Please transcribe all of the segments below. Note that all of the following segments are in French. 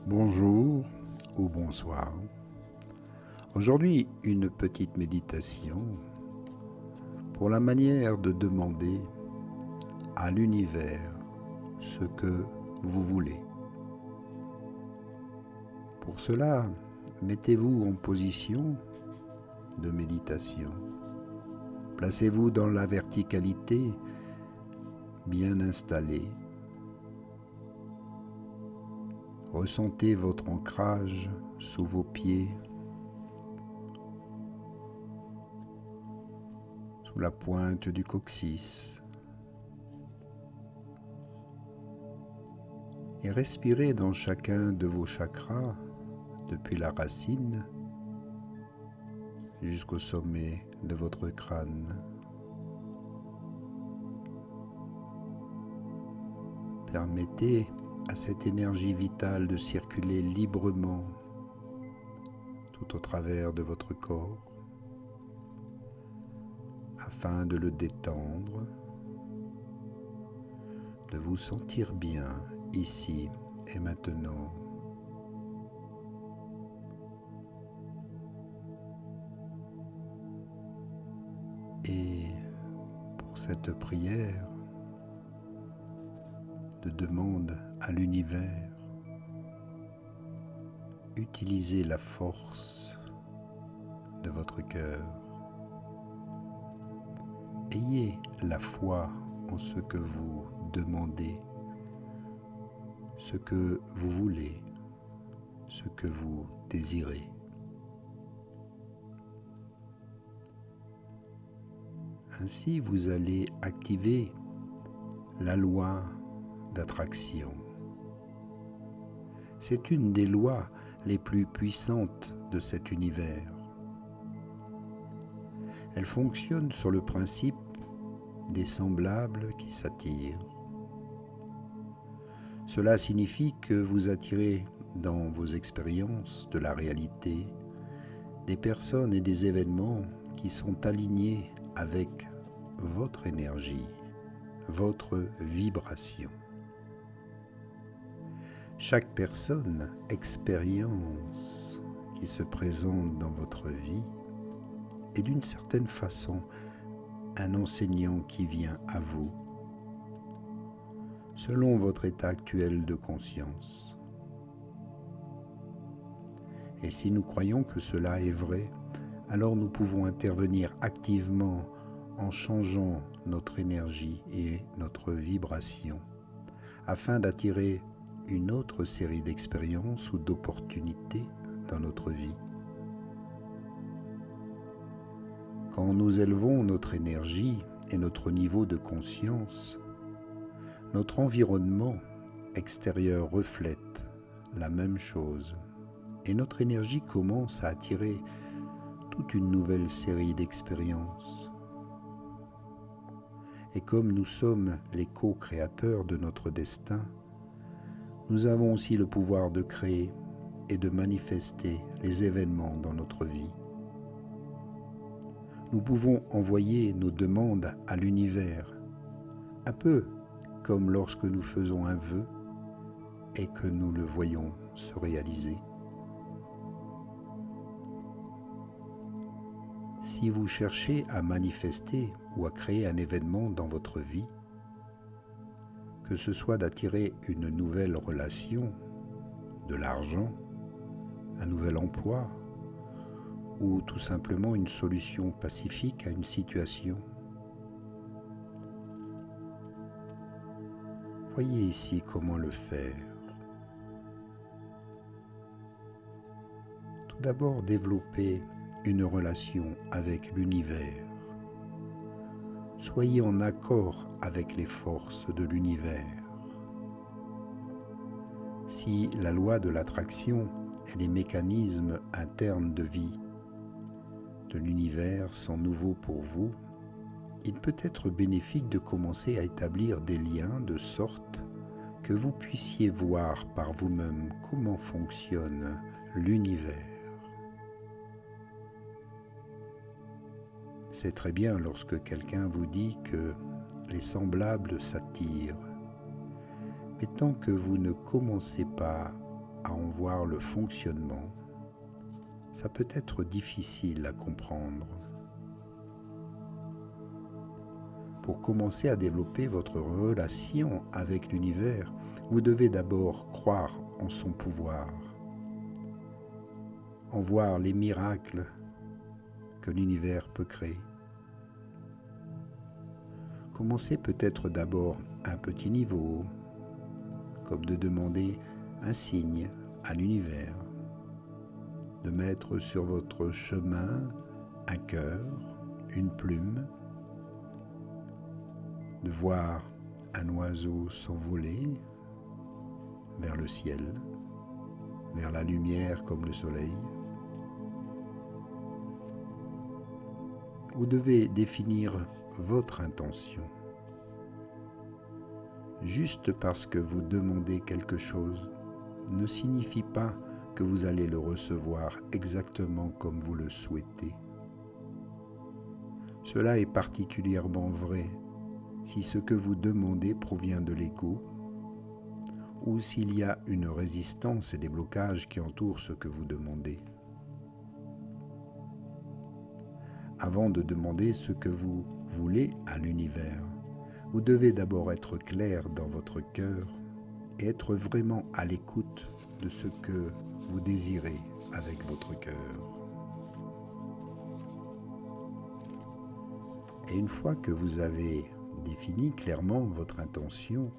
Bonjour ou bonsoir. Aujourd'hui, une petite méditation pour la manière de demander à l'univers ce que vous voulez. Pour cela, mettez-vous en position de méditation. Placez-vous dans la verticalité, bien installé. Ressentez votre ancrage sous vos pieds, sous la pointe du coccyx. Et respirez dans chacun de vos chakras, depuis la racine jusqu'au sommet de votre crâne. Permettez à cette énergie vitale de circuler librement tout au travers de votre corps afin de le détendre, de vous sentir bien ici et maintenant. Et pour cette prière de demande à l'univers, utilisez la force de votre cœur. Ayez la foi en ce que vous demandez, ce que vous voulez, ce que vous désirez. Ainsi, vous allez activer la loi d'attraction. C'est une des lois les plus puissantes de cet univers. Elle fonctionne sur le principe des semblables qui s'attirent. Cela signifie que vous attirez dans vos expériences de la réalité des personnes et des événements qui sont alignés avec votre énergie, votre vibration. Chaque personne, expérience qui se présente dans votre vie est d'une certaine façon un enseignant qui vient à vous, selon votre état actuel de conscience. Et si nous croyons que cela est vrai, alors nous pouvons intervenir activement en changeant notre énergie et notre vibration, afin d'attirer une autre série d'expériences ou d'opportunités dans notre vie. Quand nous élevons notre énergie et notre niveau de conscience, notre environnement extérieur reflète la même chose et notre énergie commence à attirer toute une nouvelle série d'expériences. Et comme nous sommes les co-créateurs de notre destin, nous avons aussi le pouvoir de créer et de manifester les événements dans notre vie. Nous pouvons envoyer nos demandes à l'univers, un peu comme lorsque nous faisons un vœu et que nous le voyons se réaliser. Si vous cherchez à manifester ou à créer un événement dans votre vie, que ce soit d'attirer une nouvelle relation, de l'argent, un nouvel emploi, ou tout simplement une solution pacifique à une situation, voyez ici comment le faire. Tout d'abord, développez une relation avec l'univers. Soyez en accord avec les forces de l'univers. Si la loi de l'attraction et les mécanismes internes de vie de l'univers sont nouveaux pour vous, il peut être bénéfique de commencer à établir des liens de sorte que vous puissiez voir par vous-même comment fonctionne l'univers. C'est très bien lorsque quelqu'un vous dit que les semblables s'attirent. Mais tant que vous ne commencez pas à en voir le fonctionnement, ça peut être difficile à comprendre. Pour commencer à développer votre relation avec l'univers, vous devez d'abord croire en son pouvoir, en voir les miracles que l'univers peut créer. Commencez peut-être d'abord à un petit niveau, comme de demander un signe à l'univers, de mettre sur votre chemin un cœur, une plume, de voir un oiseau s'envoler vers le ciel, vers la lumière comme le soleil. Vous devez définir votre intention. Juste parce que vous demandez quelque chose ne signifie pas que vous allez le recevoir exactement comme vous le souhaitez. Cela est particulièrement vrai si ce que vous demandez provient de l'ego ou s'il y a une résistance et des blocages qui entourent ce que vous demandez. Avant de demander ce que vous voulez à l'univers, vous devez d'abord être clair dans votre cœur et être vraiment à l'écoute de ce que vous désirez avec votre cœur. Et une fois que vous avez défini clairement votre intention,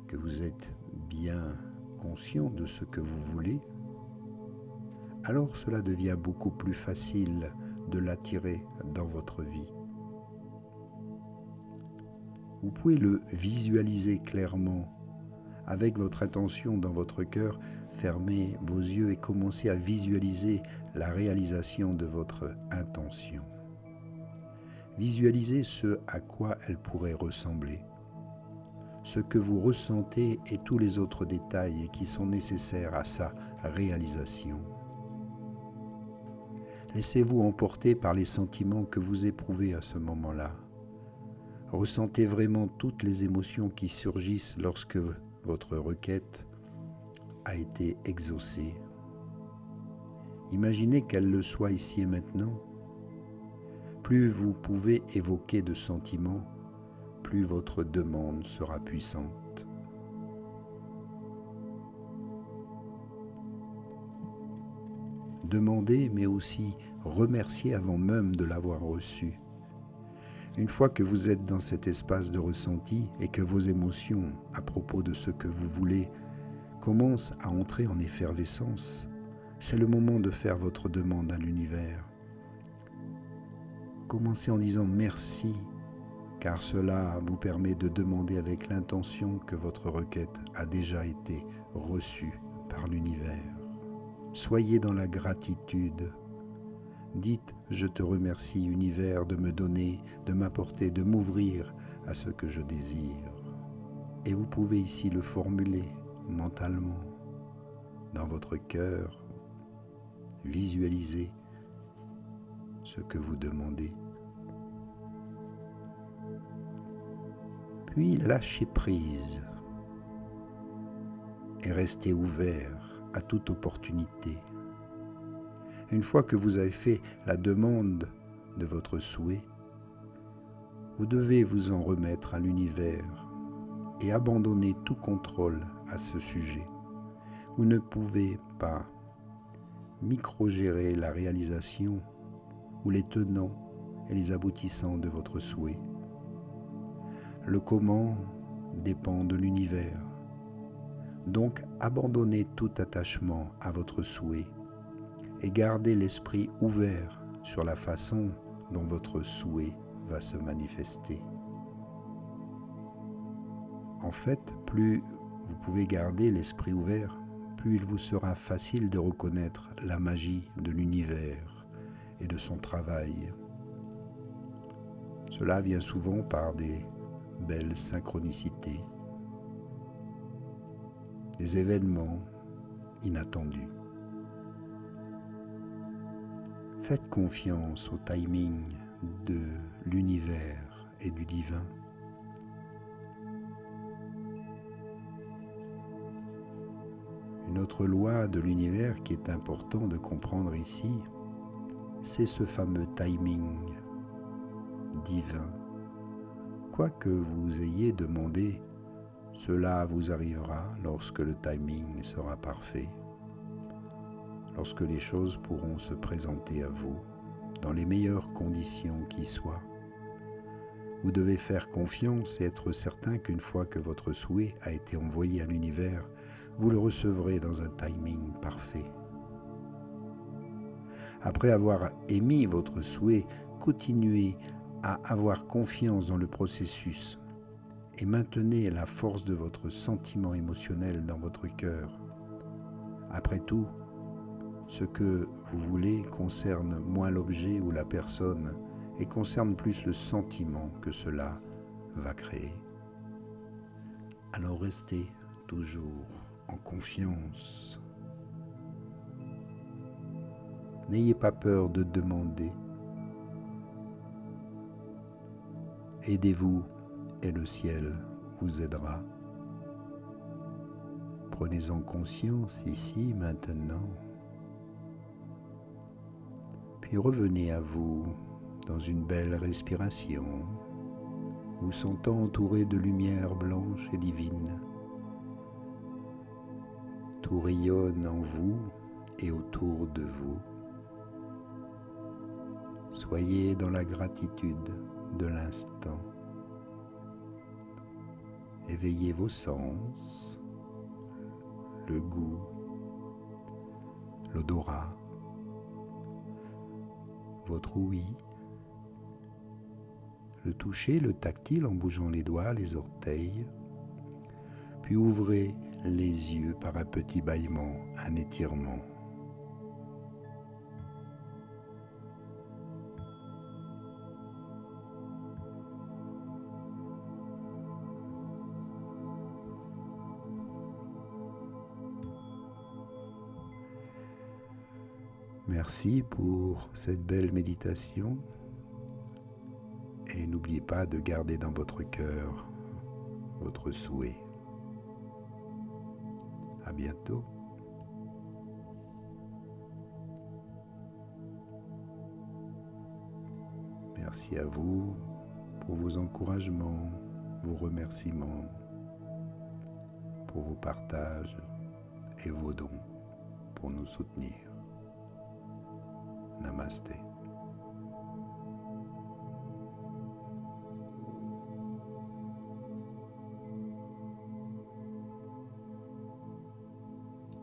que vous êtes bien conscient de ce que vous voulez, alors cela devient beaucoup plus facile de l'attirer dans votre vie. Vous pouvez le visualiser clairement. Avec votre intention dans votre cœur, fermez vos yeux et commencez à visualiser la réalisation de votre intention. Visualisez ce à quoi elle pourrait ressembler, ce que vous ressentez et tous les autres détails qui sont nécessaires à sa réalisation. Laissez-vous emporter par les sentiments que vous éprouvez à ce moment-là. Ressentez vraiment toutes les émotions qui surgissent lorsque votre requête a été exaucée. Imaginez qu'elle le soit ici et maintenant. Plus vous pouvez évoquer de sentiments, plus votre demande sera puissante. Demandez, mais aussi remerciez avant même de l'avoir reçu. Une fois que vous êtes dans cet espace de ressenti et que vos émotions à propos de ce que vous voulez commencent à entrer en effervescence, c'est le moment de faire votre demande à l'univers. Commencez en disant merci, car cela vous permet de demander avec l'intention que votre requête a déjà été reçue par l'univers. Soyez dans la gratitude. Dites « Je te remercie, univers, de me donner, de m'apporter, de m'ouvrir à ce que je désire. » Et vous pouvez ici le formuler mentalement, dans votre cœur. Visualisez ce que vous demandez. Puis lâchez prise et restez ouvert à toute opportunité. Une fois que vous avez fait la demande de votre souhait, vous devez vous en remettre à l'univers et abandonner tout contrôle à ce sujet. Vous ne pouvez pas micro-gérer la réalisation ou les tenants et les aboutissants de votre souhait. Le comment dépend de l'univers. Donc abandonnez tout attachement à votre souhait et gardez l'esprit ouvert sur la façon dont votre souhait va se manifester. En fait, plus vous pouvez garder l'esprit ouvert, plus il vous sera facile de reconnaître la magie de l'univers et de son travail. Cela vient souvent par des belles synchronicités, des événements inattendus. Faites confiance au timing de l'univers et du divin. Une autre loi de l'univers qui est important de comprendre ici, c'est ce fameux timing divin. Quoi que vous ayez demandé, cela vous arrivera lorsque le timing sera parfait, lorsque les choses pourront se présenter à vous dans les meilleures conditions qui soient. Vous devez faire confiance et être certain qu'une fois que votre souhait a été envoyé à l'univers, vous le recevrez dans un timing parfait. Après avoir émis votre souhait, continuez à avoir confiance dans le processus et maintenez la force de votre sentiment émotionnel dans votre cœur. Après tout, ce que vous voulez concerne moins l'objet ou la personne et concerne plus le sentiment que cela va créer. Alors restez toujours en confiance. N'ayez pas peur de demander. Aidez-vous et le ciel vous aidera. Prenez-en conscience ici, maintenant. Puis revenez à vous dans une belle respiration, vous sentant entouré de lumière blanche et divine. Tout rayonne en vous et autour de vous. Soyez dans la gratitude de l'instant. Éveillez vos sens, le goût, l'odorat, votre ouïe, le toucher, le tactile en bougeant les doigts, les orteils, puis ouvrez les yeux par un petit bâillement, un étirement. Merci pour cette belle méditation et n'oubliez pas de garder dans votre cœur votre souhait. À bientôt. Merci à vous pour vos encouragements, vos remerciements, pour vos partages et vos dons pour nous soutenir. Namasté.